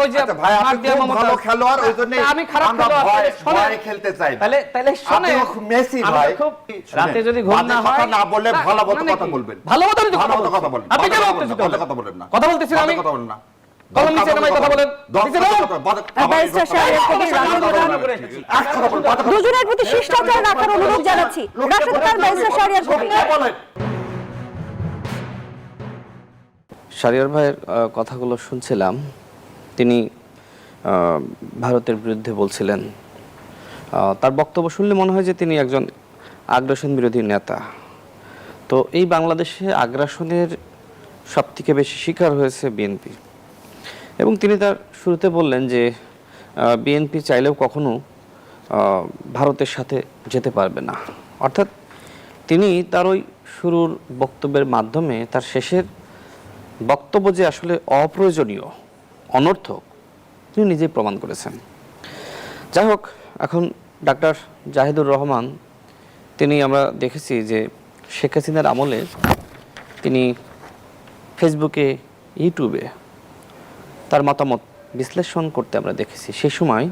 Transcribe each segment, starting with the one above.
ওই যে ভাই আপনি খুব ভালো খেলোয়াড়, ওইজন্য আমি খারাপ খেলোয়াড় ভয়ে খেলতে চাই। তাহলে শুনে আপনি মেসি ভাই, রাতে যদি ঘুম না হয় না বলে ভালো কথা বলবেন। ভালো মতো কথা বলবেন। আপনি কেন কথা বলেন না। কথা বলতেছি আমি, কথা বলেন না। কলম নিচে নামাই কথা বলেন। দুজনের প্রতি শিষ্টাচার রাখার অনুরোধ জানাচ্ছি। রাষ্ট্রপতি ব্যারিস্টার শাহরিয়ার কবির। শাহরিয়ার ভাইয়ের কথাগুলো শুনছিলাম। তিনি ভারতের বিরুদ্ধে বলছিলেন। তার বক্তব্য শুনলে মনে হয় যে তিনি একজন আগ্রাসন বিরোধী নেতা। তো এই বাংলাদেশে আগ্রাসনের সবথেকে বেশি শিকার হয়েছে বিএনপি, এবং তিনি তার শুরুতে বললেন যে বিএনপি চাইলেও কখনো ভারতের সাথে যেতে পারবে না। অর্থাৎ তিনি তার ওই শুরুর বক্তব্যের মাধ্যমে তার শেষের বক্তব্য যে আসলে অপ্রয়োজনীয়, অনর্থক, তিনি নিজেই প্রমাণ করেছেন। যাই হোক, এখন ডাক্তার জাহিদুর রহমান, তিনি আমরা দেখেছি যে শেখ হাসিনার আমলে তিনি ফেসবুকে, ইউটিউবে তার মতামত বিশ্লেষণ করতে আমরা দেখেছি। সেই সময়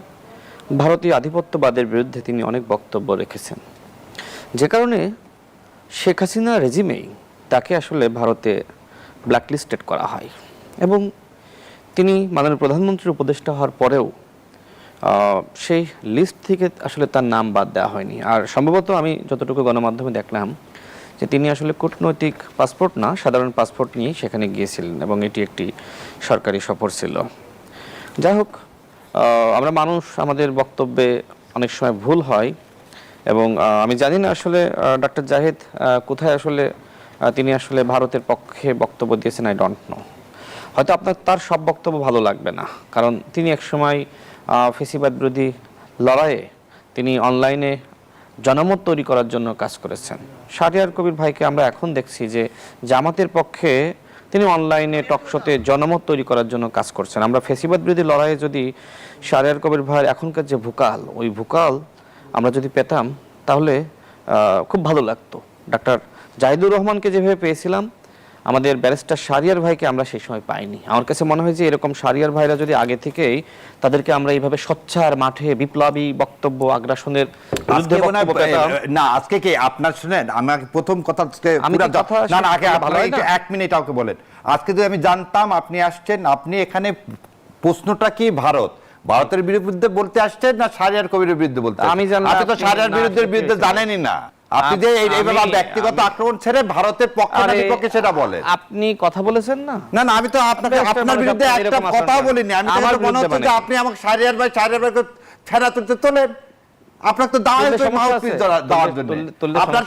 ভারতীয় আধিপত্যবাদের বিরুদ্ধে তিনি অনেক বক্তব্য রেখেছেন, যে কারণে শেখ হাসিনা রেজিমেই তাকে আসলে ভারতে ব্ল্যাকলিস্টেড করা হয়, এবং তিনি মাননীয় প্রধানমন্ত্রীর উপদেষ্টা হওয়ার পরেও সেই লিস্ট থেকে আসলে তার নাম বাদ দেওয়া হয়নি। আর সম্ভবত আমি যতটুকু গণমাধ্যমে দেখলাম যে তিনি আসলে কূটনৈতিক পাসপোর্ট না, সাধারণ পাসপোর্ট নিয়ে সেখানে গিয়েছিলেন, এবং এটি একটি সরকারি সফর ছিল। যাই হোক, আমরা মানুষ, আমাদের বক্তব্যে অনেক সময় ভুল হয়, এবং আমি জানি না আসলে ডক্টর জাহিদ কোথায় আসলে তিনি আসলে ভারতের পক্ষে বক্তব্য দিয়েছেন, আই ডোন্ট নো। হয়তো আপনার তার সব বক্তব্য ভালো লাগবে না, কারণ তিনি একসময় ফেসিবাদ বিরোধী লড়াইয়ে তিনি অনলাইনে জনমত তৈরি করার জন্য কাজ করেছেন। শাহরিয়ার কবির ভাইকে আমরা এখন দেখছি যে জামাতের পক্ষে তিনি অনলাইনে টকশোতে জনমত তৈরি করার জন্য কাজ করছেন। আমরা ফেসিবাদ বিরোধী লড়াইয়ে যদি শাহরিয়ার কবির ভাইয়ের এখনকার যে ভোকাল, ওই ভোকাল আমরা যদি পেতাম তাহলে খুব ভালো লাগতো। ডাক্তার জাহিদুর রহমানকে যেভাবে পেয়েছিলাম, আমাদের ব্যারিস্টার শাহরিয়ার ভাইকে আমরা সেই সময় পাইনি। আমার কাছে মনে হয় যে এরকম শাহরিয়ার ভাইরা যদি আগে থেকেই তাদেরকে আমরা এইভাবে সোচ্চার মাঠে বিপ্লবী বক্তব্য, আগ্রাসনের বিরুদ্ধে বক্তব্য পেতাম না। আজকে কি আপনার শুনেন, আমাকে প্রথম কথা না না, আগে ভালো এক মিনিট আমাকে বলেন। আজকে যদি আমি জানতাম আপনি আসছেন, আপনি এখানে প্রশ্নটা কি ভারতের বিরুদ্ধে বলতে আসছেন না শাহরিয়ার কবিরের বিরুদ্ধে বলতে? আমি জানলাম আপনি তো শাহরিয়ার বিরুদ্ধে জানেনই না। আপনি যে এইভাবে ব্যক্তিগত আক্রমণ ছেড়ে ভারতের পক্ষে না বিপক্ষে সেটা বলেন। আপনি কথা বলেছেন না। না না, আমি তো আপনার বিরুদ্ধে একটা কথাও বলিনি। আমি তো মনে হচ্ছে যে আপনি আমাকে শাহরিয়ার ভাইকে ছেড়া তুলতে তোলেন। আপনার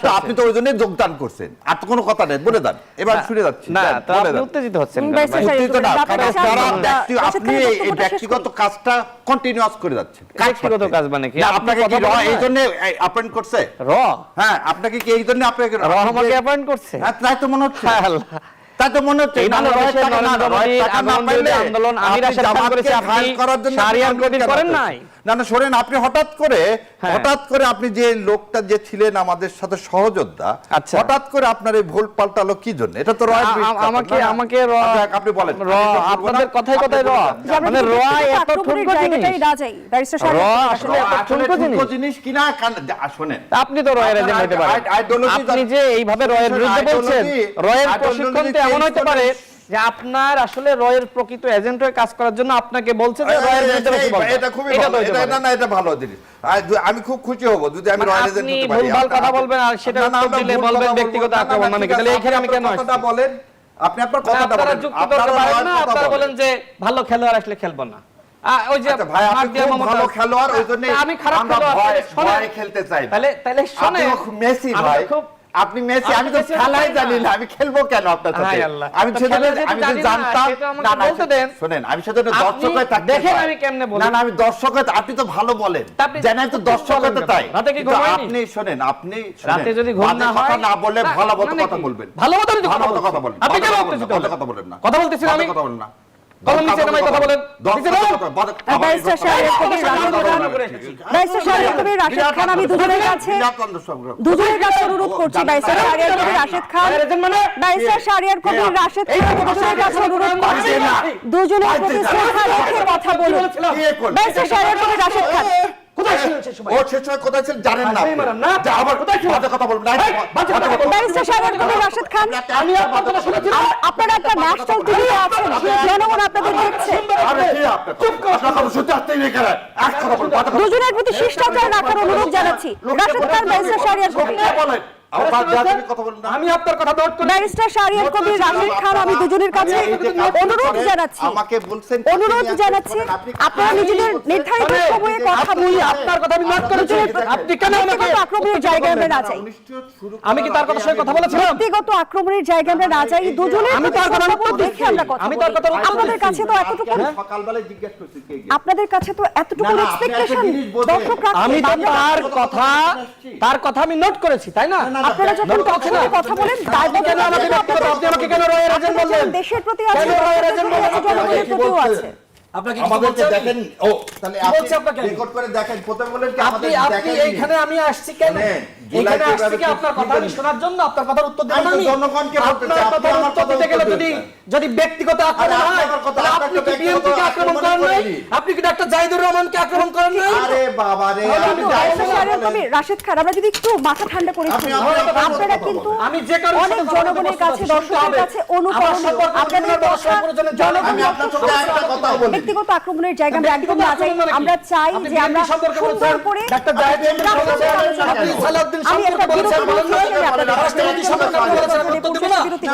তো আপনি তো ওই জন্য যোগদান করছেন, আর তো কোনো কথা নেই, বলে দেন। এবার শুনে যাচ্ছি, উত্তেজিত হচ্ছেন। আপনি এই ব্যক্তিগত কাজটা কন্টিনিউয়াস করে যাচ্ছেন। ব্যক্তিগত কাজ মানে কি? আপনাকে কি এই জন্য অ্যাপয়েন্ট করছে হ্যাঁ, আপনাকে কি এই জন্য আপনাকে আমাকে অ্যাপয়েন্ট করছে? হ্যাঁ, তাই তো মনে হচ্ছে। তাই তো মনে হচ্ছে আন্দোলন আমি রাশিদ করেছি, আপনি শাহরিয়ার কবির করেন নাই। না না, শোনেন, আপনি হঠাৎ করে আপনি যে লোকটা যে ছিলেন আমাদের সাথে সহযোদ্ধা, হঠাৎ করে আপনার এই ভুল পাল্টালো কি জন্য? এটা তো আমাকে আপনি বলেন। আপনাদের কথায় কথায় মানে এত ঠুনকো জিনিস কিনা শোনেন, আপনি তো রয়ের এজেন্ট হতে পারেন। আপনি যে এইভাবে রয়ের বিরুদ্ধে বলছেন, রয়ের প্রশিক্ষণ তো এমন হতে পারে যে আপনার আসলে রয়ের প্রকৃত এজেন্ট হয়ে কাজ করার জন্য আপনাকে বলছে যে রয়ের বিরুদ্ধে বেশি বলতে। এটা খুবই ভালো, এটা ভালো জিনিস। আমি খুব খুশি হব যদি আমি রয়ের এজেন্ট হতে পারি। আপনি ভুলভাল কথা বলবেন আর সেটা উত্তর দিলে বলবেন ব্যক্তিগত আক্রমণ। মানে কি? তাহলে এইখানে আমি কেন আসছি? কথাটা বলেন, আপনি আপনার কথাটা বলেন। আপনারা বলেন যে ভালো খেলোয়াড় আসলে খেলবো না। ওই যে ভাই আপনি খুব ভালো খেলোয়াড়, ওইজন্য আমি খারাপ খেলোয়াড় ভয়ে খেলতে চাই। তাহলে শুনে মেসি ভাই, আপনি মেসি, আমি তো খেলাই জানি না, আমি খেলবো কেন আপনার সাথে? আমি যদি জানতাম, না না শুনেন, আমি সেজন্য দর্শক হয়ে থাকতে দেখেন আমি কেমনে বলি। না না, আমি দর্শক হয়ে, আপনি তো ভালো বলেন, জানেন তো দর্শক হতে তাই। আপনি শুনেন, আপনি রাতে যদি ঘুম না হয়, না বলে ভালো কথা বলবেন। ভালো মতো কথা বলবেন। আপনি কেন কথা বলেন না। কথা বলতেছি আমি, কথা বলেন না। কলম নিচে নামাই কথা বলেন। ব্যারিস্টার শাহরিয়ার কবির, ব্যারিস্টার শাহরিয়ার কবির, রাশেদ খান, আমি দুজনের কাছে অনুরোধ করছি। ব্যারিস্টার শাহরিয়ার কবির, রাশেদ খান, ব্যারিস্টার শাহরিয়ার কবির, রাশেদ খান, দুজনের কাছে অনুরোধ করছি দুজনের প্রতি শ্রদ্ধা রেখে কথা বলুন। ব্যারিস্টার শাহরিয়ার কবির, রাশেদ খান, ব্যারিস্টার শাহরিয়ার কবির, রাশেদ খান, আপনারা একটা ন্যাশনাল টিভিতে আছেন, জনগণ আপনাদের দেখছে। দুজনের প্রতি শিষ্টাচার রাখার অনুরোধ জানাচ্ছি। রাশেদ খান, ব্যারিস্টার শাহরিয়ার কবির, আমি আপনার কথা নোট করি। ব্যারিস্টার শাহরিয়ার কবির, রাশেদ খান, আমি দুজনের কাছে অনুরোধ জানাচ্ছি, অনুরোধ জানাচ্ছি আপনারা নিজেদের নির্ধারিত সময়ে কথা বলি। আপনার কথা আমি নোট করেছি। আপনি কেন আমাকে আক্রমণের জায়গায় আমরা না যাই, আমি কি তার কথা সঙ্গে কথা বলেছিলাম? ব্যক্তিগত আক্রমণের জায়গায় আমরা না যাই, দুজনের আমি তার কথা দেখে আমরা কথা আমি বলি। তার কথা আপনাদের কাছে তো এতটুকু, আপনাদের কাছে তো এতটুকু এক্সপেকটেশন দর্শক রাখেন। আমি তো তার কথা আমি নোট করেছি, তাই না? আপনারা যখন কথা বলেন কেন আমাকে ব্যক্তিগত, আপনি আমাকে কেন রয়ের এজেন্ট বললেন? দেশের প্রতি আছে, কেন রয়ের এজেন্ট বললেন? জনগণের প্রতিও আছে। আপনাকে আমাদেরকে দেখেন, ও তাহলে কি বলছে আপনাকে? রেকর্ড করে দেখেন, প্রথমে বলেন কি আপনি আমাদের আপনি দেখেন। এইখানে আমি আসছি কেন? এখানে আসছি কি আপনার কথা আমি শোনার জন্য, আপনার কথার উত্তর দেব আমি তো আমি? জনগণকে বলতে চাই, আপনার আপনি কথার আমার উত্তর কথা দিতে গেলে উত্তর যদি দিবেন। যদি ব্যক্তিগত আক্রমণ আরে হয়, আপনার কথা, তাহলে আপনার আপনি তো কি বিএনপিকে ব্যক্তিগত আক্রমণ আক্রমণ করেন নাই? করিনি। আপনি কি ডাক্তার জাহিদুর রহমানকে আক্রমণ করেন নাই? আরে বাবা রে, আমি ব্যারিস্টার শাহরিয়ার কবির, রাশেদ খান, আমরা যদি একটু মাথা ঠান্ডা করে আপনি শুনি, আমার কথা আপনারা বলতে কিন্তু আমি যে কারণে অনেক জনগণের কাছে, দর্শকের কাছে অনুকরণীয়। আপনাদের কথা আমি আপনার সাথে একটা কথা বলি। ব্যক্তিগত আক্রমণের জায়গা আমরা একদম না চাই। আমরা চাই যে আমরা সুন্দর করে ডাক্তার জাহিদুর রহমান, আপনি সালাউদ্দিন আমি একটা সম্পর্কে বলেছেন, বিরতি বলেন না? নিচ্ছি, আপনাদের রাষ্ট্রপতি সম্পর্কে বলেছেন, আমি উত্তর দেব না? বিরতি